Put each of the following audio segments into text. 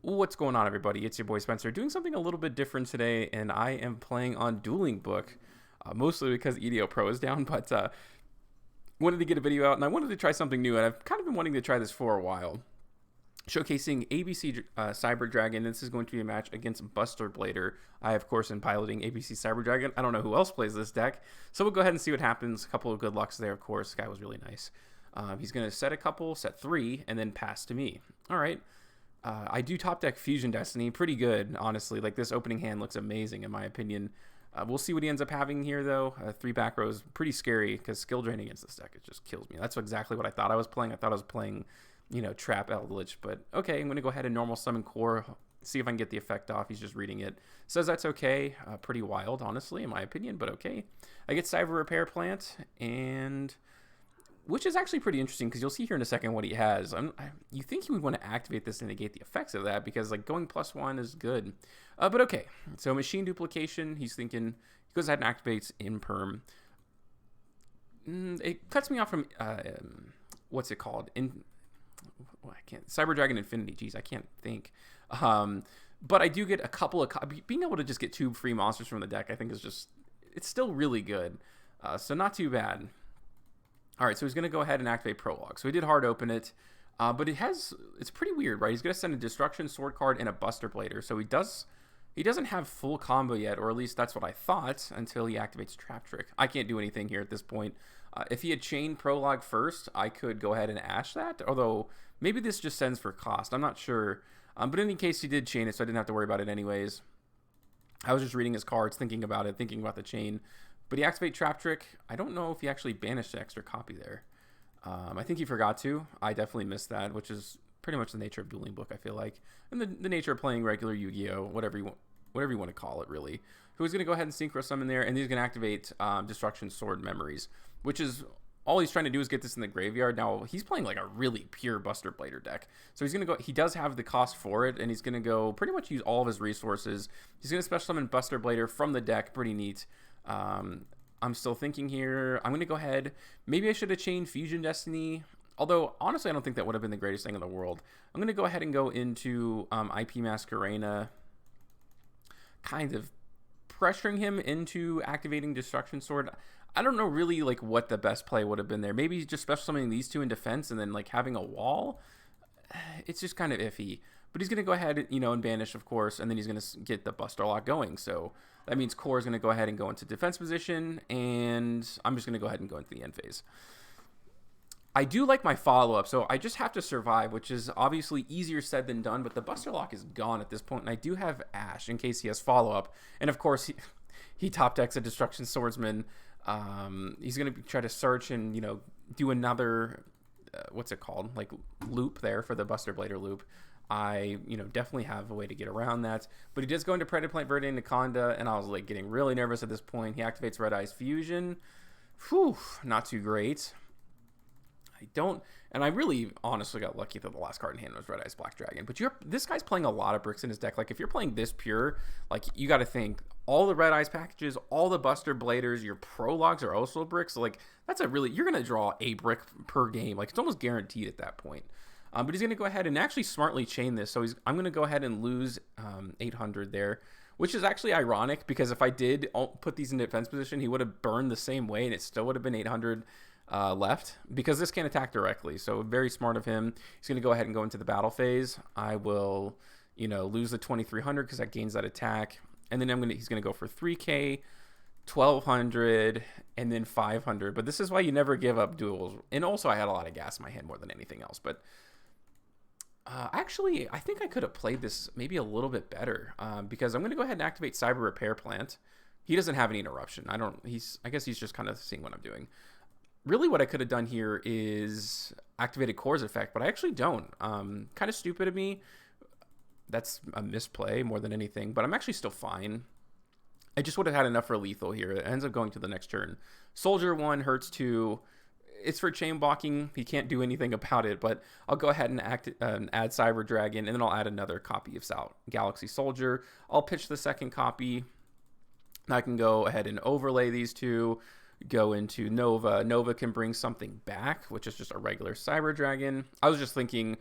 What's going on, everybody? It's your boy Spencer doing something a little bit different today, and I am playing on Dueling Book, mostly because EDO Pro is down, but wanted to get a video out, and I wanted to try something new, and I've kind of been wanting to try this for a while. Showcasing ABC Cyber Dragon. This is going to be a match against Buster Blader. I, of course, am piloting ABC Cyber Dragon. I don't know who else plays this deck, so we'll go ahead and see what happens. A couple of good lucks there, of course. This guy was really nice. He's going to set a couple, set three, and then pass to me. All right. I do top deck Fusion Destiny pretty good, honestly. Like, this opening hand looks amazing, in my opinion. We'll see what he ends up having here, though. Three back rows, pretty scary, because skill drain against this deck, it just kills me. That's exactly what I thought I was playing. I thought I was playing, you know, Trap Eldritch, but okay, I'm going to go ahead and normal summon Core, see if I can get the effect off. He's just reading it. Says that's okay. Pretty wild, honestly, in my opinion, but okay. I get Cyber Repair Plant, and which is actually pretty interesting, because you'll see here in a second what he has. You think he would want to activate this and negate the effects of that, because like going +1 is good. But okay, so Machine Duplication, he's thinking, he goes ahead and activates Imperm. It cuts me off from, what's it called? Cyber Dragon Infinity, geez, I can't think. But I do get a couple of, being able to just get 2 free monsters from the deck, I think is just, it's still really good. So not too bad. All right, so he's going to go ahead and activate Prologue. So he did hard open it, but it's pretty weird, right? He's going to send a Destruction Sword card and a Buster Blader. So he doesn't have full combo yet, or at least that's what I thought, until he activates Trap Trick. I can't do anything here at this point. If he had chained Prologue first, I could go ahead and ash that, although maybe this just sends for cost. I'm not sure. But in any case, he did chain it, so I didn't have to worry about it anyways. I was just reading his cards, thinking about it, thinking about the chain. But he activated Trap Trick. I don't know if he actually banished the extra copy there. I think he forgot to. I definitely missed that, which is pretty much the nature of Dueling Book, I feel like. And the nature of playing regular Yu-Gi-Oh! Whatever you want to call it, really. So he's going to go ahead and Synchro Summon there, and he's going to activate Destruction Sword Memories, which is all he's trying to do is get this in the graveyard. Now, he's playing like a really pure Buster Blader deck. So he's going to go, he does have the cost for it, and he's going to go pretty much use all of his resources. He's going to special summon Buster Blader from the deck. Pretty neat. I'm still thinking here. I'm going to go ahead. Maybe I should have chained Fusion Destiny. Although, honestly, I don't think that would have been the greatest thing in the world. I'm going to go ahead and go into IP Masquerena, kind of pressuring him into activating Destruction Sword. I don't know really like what the best play would have been there. Maybe just special summoning these 2 in defense and then like having a wall. It's just kind of iffy. But he's going to go ahead, you know, and banish, of course, and then he's going to get the Buster Lock going. So that means Core is going to go ahead and go into defense position, and I'm just going to go ahead and go into the end phase. I do like my follow-up, so I just have to survive, which is obviously easier said than done, but the Buster Lock is gone at this point, and I do have Ash in case he has follow-up. And, of course, he top decks a Destruction Swordsman. He's going to try to search and, you know, do another, what's it called, like loop there for the Buster Blader loop. I, you know, definitely have a way to get around that. But he does go into Predator Plant Verde Anaconda, and I was, like, getting really nervous at this point. He activates Red Eyes Fusion. Whew, not too great. And I really honestly got lucky that the last card in hand was Red Eyes Black Dragon. But this guy's playing a lot of bricks in his deck. Like, if you're playing this pure, like, you got to think all the Red Eyes packages, all the Buster Bladers, your Prologues are also bricks. So, like, you're going to draw a brick per game. Like, it's almost guaranteed at that point. But he's going to go ahead and actually smartly chain this. So I'm going to go ahead and lose 800 there, which is actually ironic because if I did put these in defense position, he would have burned the same way and it still would have been 800 left because this can't attack directly. So very smart of him. He's going to go ahead and go into the battle phase. I will, you know, lose the 2300 because that gains that attack. And then he's going to go for 3K, 1200, and then 500. But this is why you never give up duels. And also I had a lot of gas in my hand more than anything else. But actually, I think I could have played this maybe a little bit better because I'm going to go ahead and activate Cyber Repair Plant. He doesn't have any interruption. I guess he's just kind of seeing what I'm doing. Really what I could have done here is activated Core's effect, but I actually don't. Kind of stupid of me. That's a misplay more than anything, but I'm actually still fine. I just would have had enough for lethal here. It ends up going to the next turn. Soldier 1 hurts 2. It's for chain blocking. He can't do anything about it, but I'll go ahead and add Cyber Dragon, and then I'll add another copy of Galaxy Soldier. I'll pitch the second copy. I can go ahead and overlay these 2, go into Nova. Nova can bring something back, which is just a regular Cyber Dragon. I was just thinking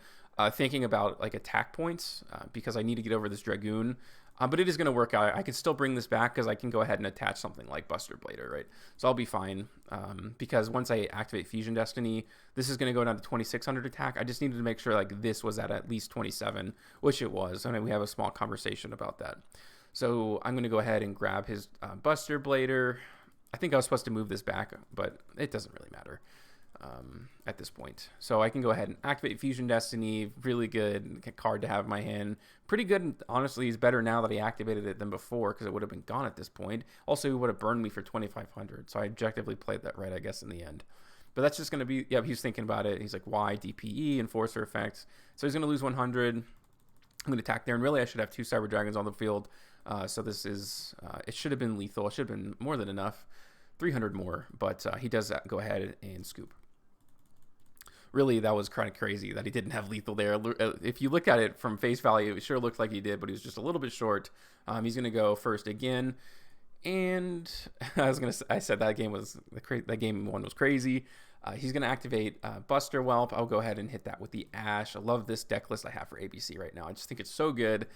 thinking about like attack points because I need to get over this Dragoon. But it is going to work out. I can still bring this back because I can go ahead and attach something like Buster Blader, right? So I'll be fine because once I activate Fusion Destiny, this is going to go down to 2600 attack. I just needed to make sure like this was at least 27, which it was. And we have a small conversation about that. So I'm going to go ahead and grab his Buster Blader. I think I was supposed to move this back, but it doesn't really matter at this point. So I can go ahead and activate Fusion Destiny. Really good card to have in my hand. Pretty good. Honestly, he's better now that he activated it than before because it would have been gone at this point. Also, he would have burned me for 2500. So I objectively played that right, I guess, in the end. But that's just going to be, yeah, he's thinking about it. He's like, why DPE, Enforcer effects. So he's going to lose 100. I'm going to attack there. And really, I should have 2 Cyber Dragons on the field. So this is, it should have been lethal. It should have been more than enough. 300 more. But he does go ahead and scoop. Really, that was kind of crazy that he didn't have lethal there. If you look at it from face value, it sure looked like he did, but he was just a little bit short. He's going to go first again. And I said that game was, that game one was crazy. He's going to activate Buster Whelp. I'll go ahead and hit that with the Ash. I love this deck list I have for ABC right now. I just think it's so good.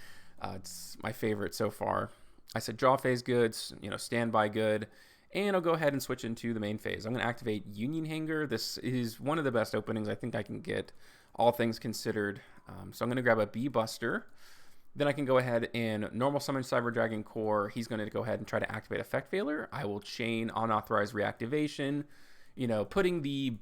It's my favorite so far. I said draw phase good, standby good. And I'll go ahead and switch into the main phase. I'm going to activate Union Hanger. This is one of the best openings I think I can get, all things considered. So I'm going to grab a B Buster. Then I can go ahead and normal summon Cyber Dragon Core. He's going to go ahead and try to activate Effect Failure. I will chain unauthorized reactivation, putting the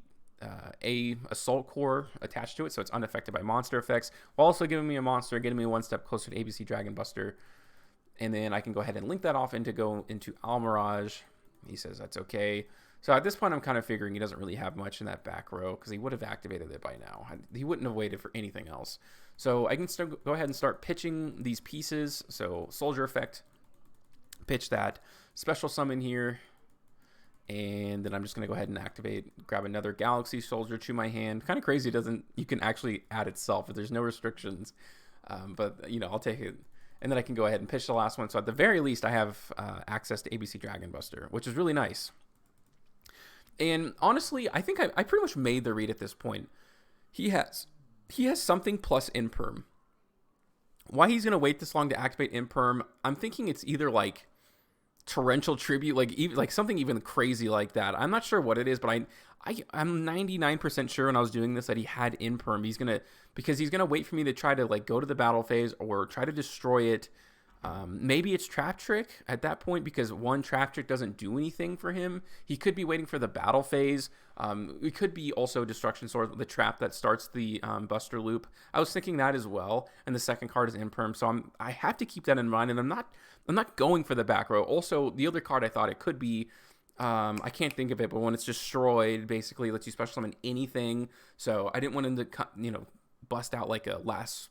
Assault Core attached to it so it's unaffected by monster effects, while also giving me a monster, getting me one step closer to ABC Dragon Buster. And then I can go ahead and link that off and go into Almirage. He says that's okay. So at this point, I'm kind of figuring he doesn't really have much in that back row because he would have activated it by now. He wouldn't have waited for anything else. So I can go ahead and start pitching these pieces. So Soldier Effect, pitch that. Special Summon here. And then I'm just going to go ahead and grab another Galaxy Soldier to my hand. Kind of crazy you can actually add itself if there's no restrictions. But, I'll take it. And then I can go ahead and pitch the last one. So at the very least, I have access to ABC Dragon Buster, which is really nice. And honestly, I think I pretty much made the read at this point. He has something plus Imperm. Why he's going to wait this long to activate Imperm, I'm thinking it's either like Torrential Tribute, like something even crazy like that. I'm not sure what it is, but I'm 99% sure when I was doing this that he had Imperm. Because he's gonna wait for me to try to go to the battle phase or try to destroy it. Maybe it's Trap Trick at that point because one Trap Trick doesn't do anything for him. He could be waiting for the battle phase. It could be also Destruction Sword, the trap that starts the Buster loop. I was thinking that as well. And the second card is Imperm, so I have to keep that in mind. And I'm not going for the back row. Also, the other card I thought it could be. I can't think of it, but when it's destroyed, basically lets you special summon anything. So I didn't want him to, bust out like a last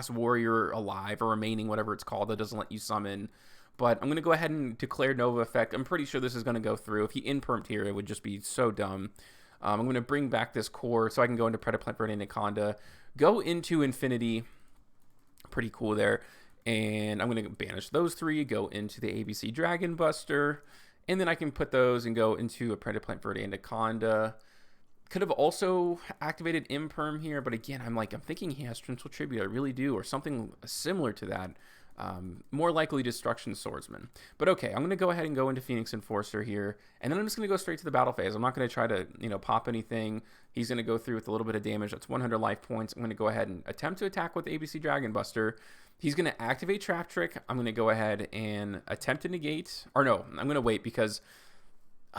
warrior alive or remaining, whatever it's called, that doesn't let you summon. But I'm going to go ahead and declare Nova Effect. I'm pretty sure this is going to go through. If he impermed here, it would just be so dumb. I'm going to bring back this core so I can go into Predaplant Verde Anaconda, go into Infinity. Pretty cool there. And I'm going to banish those 3, go into the ABC Dragon Buster, and then I can put those and go into a Predaplant Verde Anaconda. Could have also activated Imperm here, but again, I'm thinking he has Torrential Tribute. I really do, or something similar to that. More likely Destruction Swordsman. But okay, I'm going to go ahead and go into Phoenix Enforcer here, and then I'm just going to go straight to the battle phase. I'm not going to try to, pop anything. He's going to go through with a little bit of damage. That's 100 life points. I'm going to go ahead and attempt to attack with ABC Dragon Buster. He's going to activate Trap Trick. I'm going to go ahead and attempt to negate. Or no, I'm going to wait because...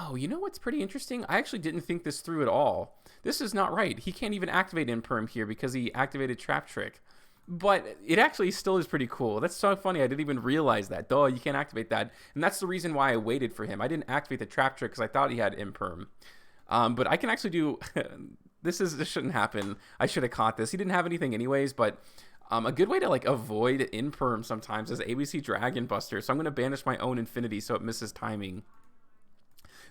Oh, you know what's pretty interesting? I actually didn't think this through at all. This is not right. He can't even activate Imperm here because he activated Trap Trick. But it actually still is pretty cool. That's so funny. I didn't even realize that. Duh, you can't activate that. And that's the reason why I waited for him. I didn't activate the Trap Trick because I thought he had Imperm. But I can actually do... This shouldn't happen. I should have caught this. He didn't have anything anyways, but... a good way to avoid Imperm sometimes is ABC Dragon Buster. So I'm going to banish my own Infinity so it misses timing.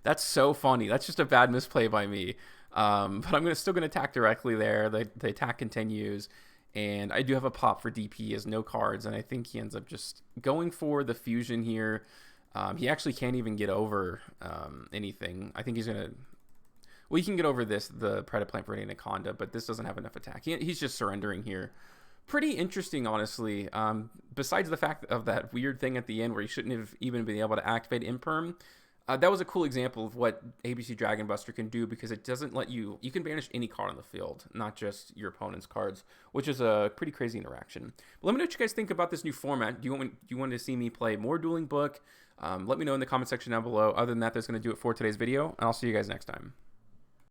That's so funny. That's just a bad misplay by me. But I'm still going to attack directly there. The attack continues. And I do have a pop for DP. He has no cards. And I think he ends up just going for the fusion here. He actually can't even get over anything. I think he's going to... Well, you can get over this, the Predaplant for Anaconda, but this doesn't have enough attack. He's just surrendering here. Pretty interesting, honestly. Besides the fact of that weird thing at the end where he shouldn't have even been able to activate Imperm, that was a cool example of what ABC Dragon Buster can do, because it doesn't let you can banish any card on the field, not just your opponent's cards, which is a pretty crazy interaction. But let me know what you guys think about this new format. Do you want to see me play more Dueling Book? Let me know in the comment section down below. Other than that, that's going to do it for today's video, and I'll see you guys next time.